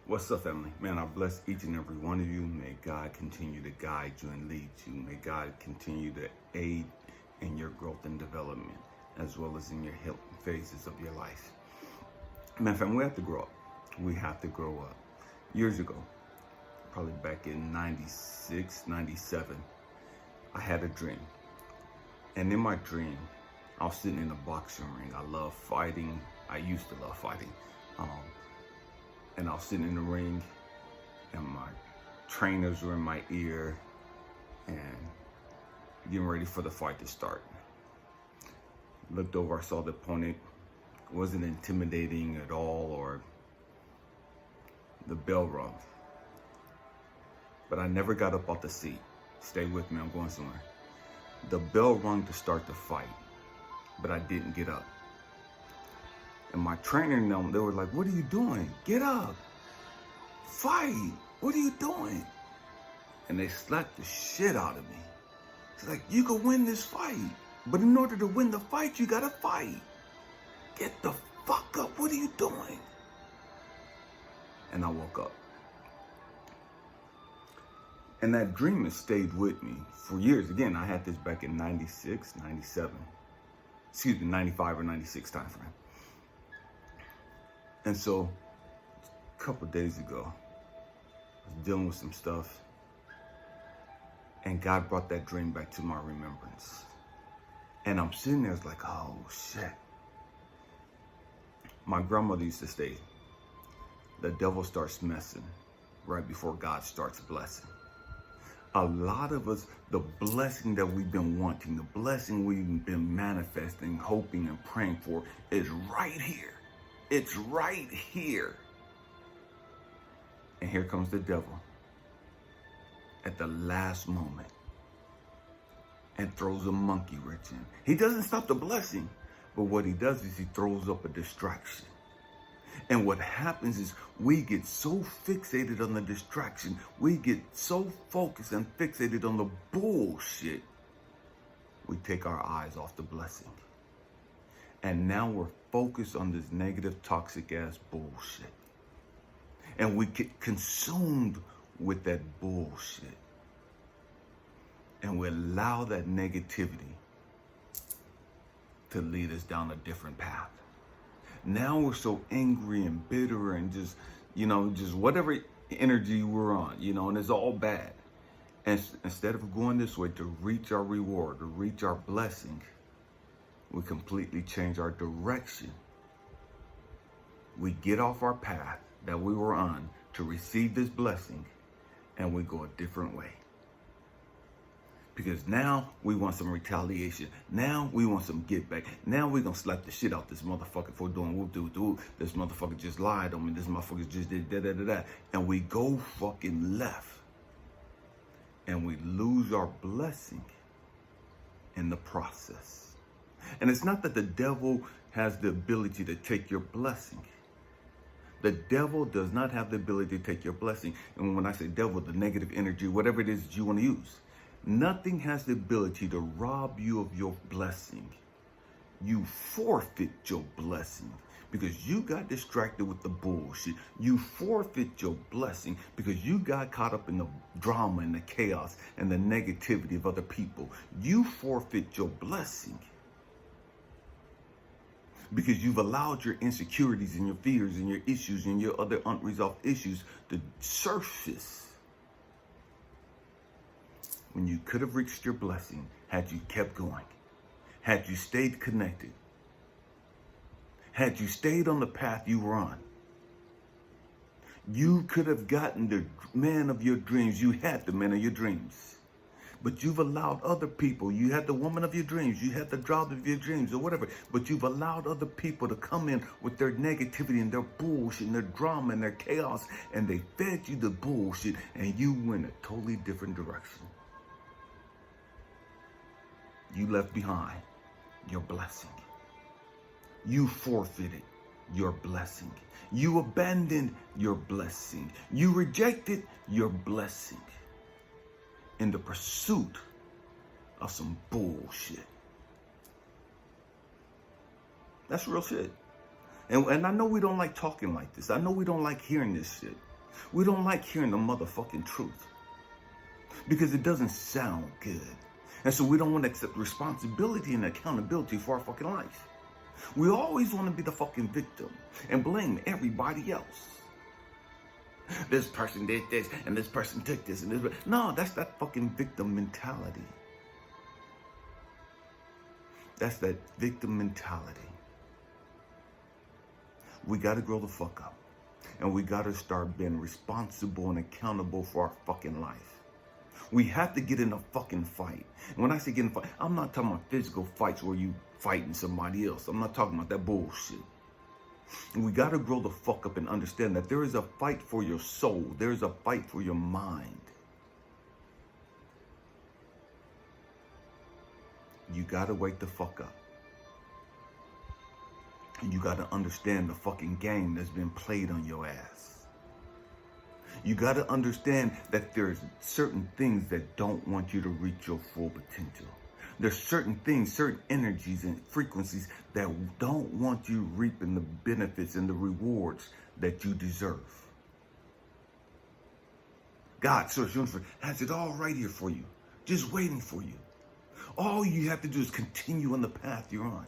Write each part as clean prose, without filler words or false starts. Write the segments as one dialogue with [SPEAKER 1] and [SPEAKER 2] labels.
[SPEAKER 1] What's up, family? Man, I bless each and every one of you. May God continue to guide you and lead you. May God continue to aid in your growth and development, as well as in your health phases of your life. Man, family, we have to grow up. We have to grow up. Years ago, probably back in 96, 97, I had a dream. And in my dream, I was sitting in a boxing ring. I love fighting. I used to love fighting. And I was sitting in the ring, and my trainers were in my ear, and getting ready for the fight to start. Looked over, I saw the opponent. It wasn't intimidating at all, or the bell rung. But I never got up off the seat. Stay with me, I'm going somewhere. The bell rung to start the fight, but I didn't get up. And my trainer and them, they were like, "What are you doing? Get up. Fight. What are you doing?" And they slapped the shit out of me. It's like, "You can win this fight, but in order to win the fight, you gotta fight. Get the fuck up. What are you doing?" And I woke up. And that dream has stayed with me for years. Again, I had this back in 96, 97. 95 or 96 time frame. And so, a couple of days ago, I was dealing with some stuff, and God brought that dream back to my remembrance. And I'm sitting there, it's like, oh shit. My grandmother used to say, the devil starts messing right before God starts blessing. A lot of us, the blessing that we've been wanting, the blessing we've been manifesting, hoping and praying for is right here. It's right here. And here comes the devil at the last moment and throws a monkey wrench in. He doesn't stop the blessing, but what he does is he throws up a distraction. And what happens is we get so fixated on the distraction, we get so focused and fixated on the bullshit, we take our eyes off the blessing. And now we're focused on this negative, toxic ass bullshit. And we get consumed with that bullshit. And we allow that negativity to lead us down a different path. Now we're so angry and bitter and just whatever energy we're on, and it's all bad. And instead of going this way to reach our reward, to reach our blessing, we completely change our direction. We get off our path that we were on to receive this blessing, and we go a different way. Because now we want some retaliation. Now we want some get back. Now we're going to slap the shit out this motherfucker for doing whoop-de-whoop. This motherfucker just lied on me. This motherfucker just did da-da-da-da. And we go fucking left. And we lose our blessing in the process. And it's not that the devil has the ability to take your blessing. The devil does not have the ability to take your blessing. And when I say devil, the negative energy, whatever it is that you want to use. Nothing has the ability to rob you of your blessing. You forfeit your blessing because you got distracted with the bullshit. You forfeit your blessing because you got caught up in the drama and the chaos and the negativity of other people. You forfeit your blessing because you've allowed your insecurities and your fears and your issues and your other unresolved issues to surface. When you could have reached your blessing had you kept going, had you stayed connected, had you stayed on the path you were on. You could have gotten the man of your dreams. You had the man of your dreams. But you've allowed other people, you had the woman of your dreams, you had the job of your dreams or whatever, but you've allowed other people to come in with their negativity and their bullshit and their drama and their chaos, and they fed you the bullshit and you went a totally different direction. You left behind your blessing. You forfeited your blessing. You abandoned your blessing. You rejected your blessing in the pursuit of some bullshit. That's real shit. And I know we don't like talking like this. I know we don't like hearing this shit. We don't like hearing the motherfucking truth because it doesn't sound good. And so we don't want to accept responsibility and accountability for our fucking life. We always want to be the fucking victim and blame everybody else. This person did this and this person took this and this. No, that's that fucking victim mentality. That's that victim mentality. We got to grow the fuck up. And we got to start being responsible and accountable for our fucking life. We have to get in a fucking fight. And when I say get in a fight, I'm not talking about physical fights where you fighting somebody else. I'm not talking about that bullshit. And we got to grow the fuck up and understand that there is a fight for your soul. There is a fight for your mind. You got to wake the fuck up. And you got to understand the fucking game that's been played on your ass. You got to understand that there's certain things that don't want you to reach your full potential. There's certain things, certain energies and frequencies that don't want you reaping the benefits and the rewards that you deserve. God, Source Universe, has it all right here for you, just waiting for you. All you have to do is continue on the path you're on.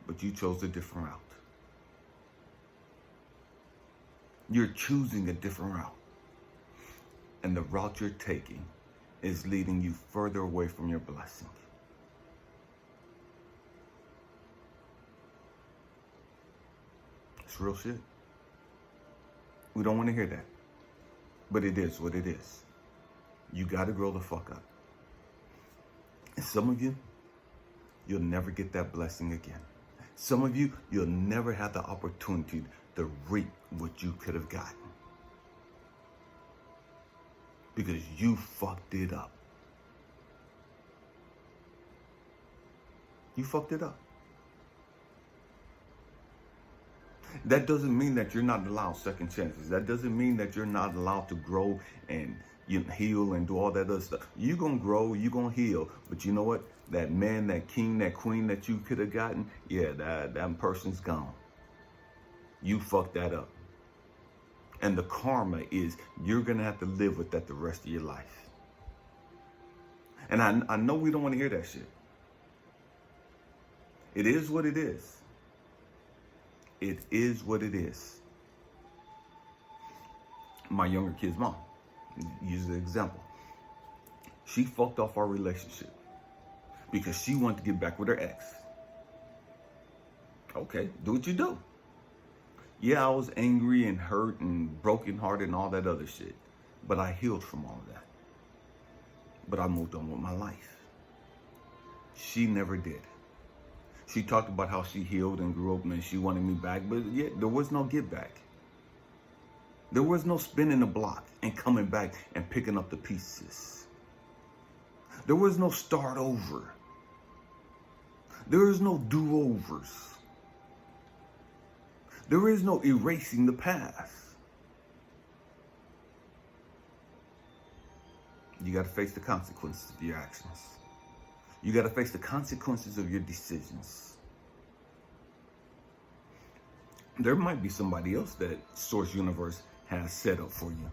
[SPEAKER 1] But you chose a different route. You're choosing a different route. And the route you're taking is leading you further away from your blessing. It's real shit. We don't want to hear that. But it is what it is. You got to grow the fuck up. And some of you, you'll never get that blessing again. Some of you, you'll never have the opportunity to reap what you could have gotten. Because you fucked it up. You fucked it up. That doesn't mean that you're not allowed second chances. That doesn't mean that you're not allowed to grow and heal and do all that other stuff. You're going to grow, you're going to heal. But you know what? That man, that king, that queen that you could have gotten, yeah, that person's gone. You fucked that up. And the karma is you're going to have to live with that the rest of your life. And I know we don't want to hear that shit. It is what it is. It is what it is. My younger kid's mom, use the example. She fucked off our relationship because she wanted to get back with her ex. Okay, do what you do. Yeah, I was angry and hurt and brokenhearted and all that other shit. But I healed from all of that. But I moved on with my life. She never did. She talked about how she healed and grew up and she wanted me back. But yet there was no get back. There was no spinning the block and coming back and picking up the pieces. There was no start over. There is no do-overs. There is no erasing the past. You got to face the consequences of your actions. You got to face the consequences of your decisions. There might be somebody else that Source Universe has set up for you.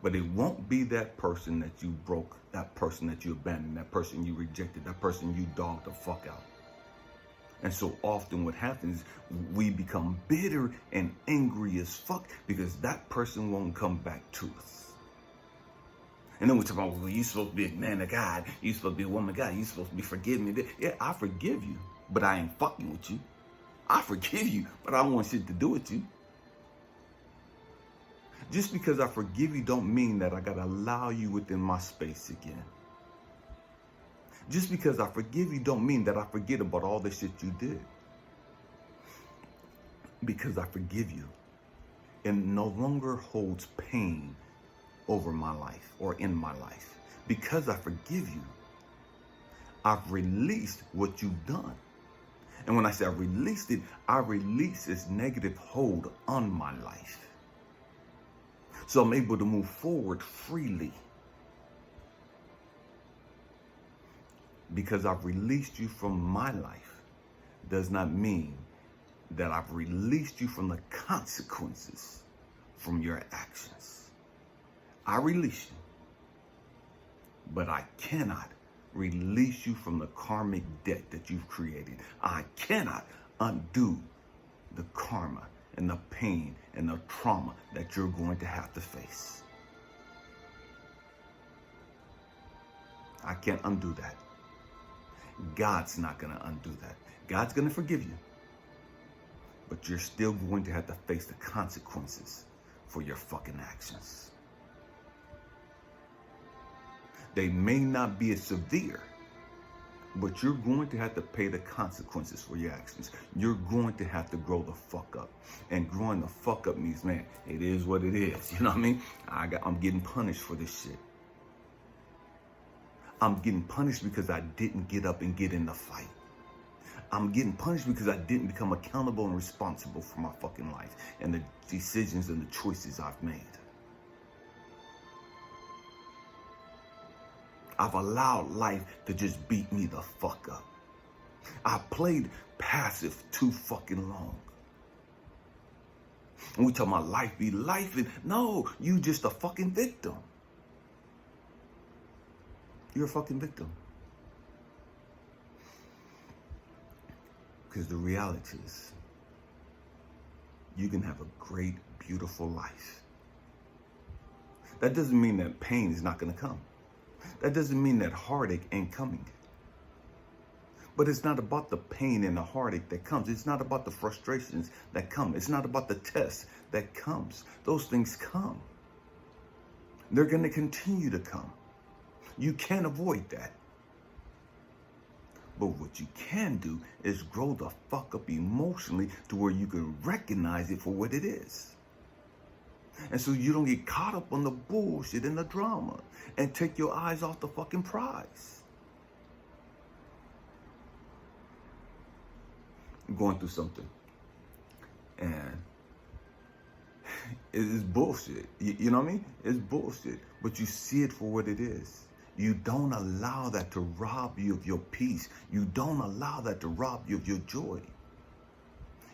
[SPEAKER 1] But it won't be that person that you broke, that person that you abandoned, that person you rejected, that person you dogged the fuck out. And so often what happens, we become bitter and angry as fuck because that person won't come back to us. And then we talk about, well, you're supposed to be a man of God. You're supposed to be a woman of God. You're supposed to be forgiving me. Yeah, I forgive you, but I ain't fucking with you. I forgive you, but I don't want shit to do with you. Just because I forgive you don't mean that I got to allow you within my space again. Just because I forgive you don't mean that I forget about all the shit you did. Because I forgive you, it no longer holds pain over my life or in my life. Because I forgive you, I've released what you've done. And when I say I released it, I release its negative hold on my life. So I'm able to move forward freely. Because I've released you from my life does not mean that I've released you from the consequences from your actions. I release you, but I cannot release you from the karmic debt that you've created. I cannot undo the karma and the pain and the trauma that you're going to have to face. I can't undo that. God's not going to undo that. God's going to forgive you, but you're still going to have to face the consequences for your fucking actions. They may not be as severe, but you're going to have to pay the consequences for your actions. You're going to have to grow the fuck up. And growing the fuck up means, man, it is what it is. You know what I mean? I'm getting punished for this shit. I'm getting punished because I didn't get up and get in the fight. I'm getting punished because I didn't become accountable and responsible for my fucking life and the decisions and the choices I've made. I've allowed life to just beat me the fuck up. I played passive too fucking long. And we talk about life be life. No, you just a fucking victim. You're a fucking victim. Because the reality is, you can have a great, beautiful life. That doesn't mean that pain is not going to come. That doesn't mean that heartache ain't coming. But it's not about the pain and the heartache that comes. It's not about the frustrations that come. It's not about the test that comes. Those things come. They're going to continue to come. You can't avoid that. But what you can do is grow the fuck up emotionally to where you can recognize it for what it is. And so you don't get caught up on the bullshit and the drama and take your eyes off the fucking prize. I'm going through something. And it's bullshit. You know what I mean? It's bullshit. But you see it for what it is. You don't allow that to rob you of your peace. You don't allow that to rob you of your joy.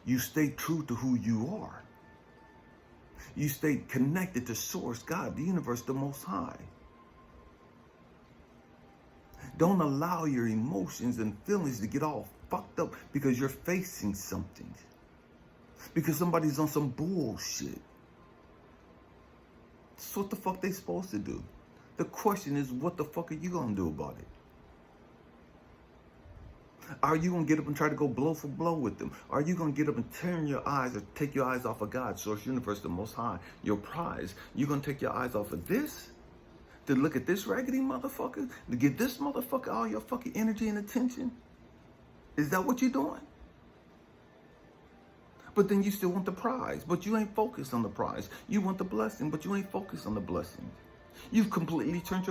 [SPEAKER 1] You stay true to who you are. You stay connected to Source, God, the universe, the Most High. Don't allow your emotions and feelings to get all fucked up because you're facing something. Because somebody's on some bullshit. That's what the fuck they supposed to do. The question is, what the fuck are you going to do about it? Are you going to get up and try to go blow for blow with them? Are you going to get up and turn your eyes or take your eyes off of God, Source, Universe, the Most High, your prize? You going to take your eyes off of this? To look at this raggedy motherfucker? To give this motherfucker all your fucking energy and attention? Is that what you're doing? But then you still want the prize, but you ain't focused on the prize. You want the blessing, but you ain't focused on the blessing. You've completely turned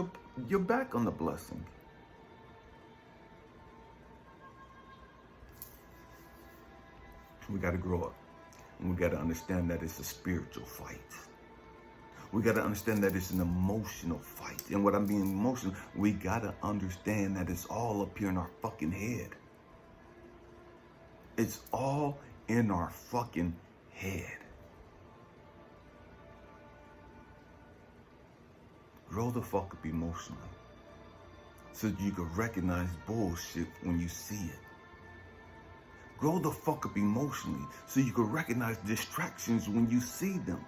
[SPEAKER 1] your back on the blessing. We got to grow up. And we got to understand that it's a spiritual fight. We got to understand that it's an emotional fight. And what I mean emotional, we got to understand that it's all up here in our fucking head. It's all in our fucking head. Grow the fuck up emotionally so you can recognize bullshit when you see it. Grow the fuck up emotionally so you can recognize distractions when you see them.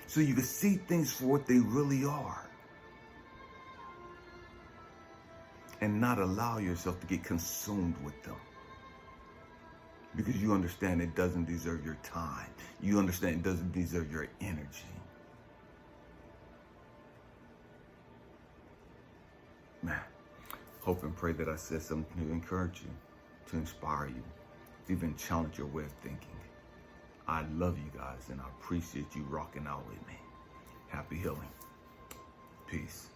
[SPEAKER 1] So you can see things for what they really are. And not allow yourself to get consumed with them. Because you understand it doesn't deserve your time. You understand it doesn't deserve your energy. Man, hope and pray that I said something to encourage you, to inspire you, to even challenge your way of thinking. I love you guys, and I appreciate you rocking out with me. Happy healing. Peace.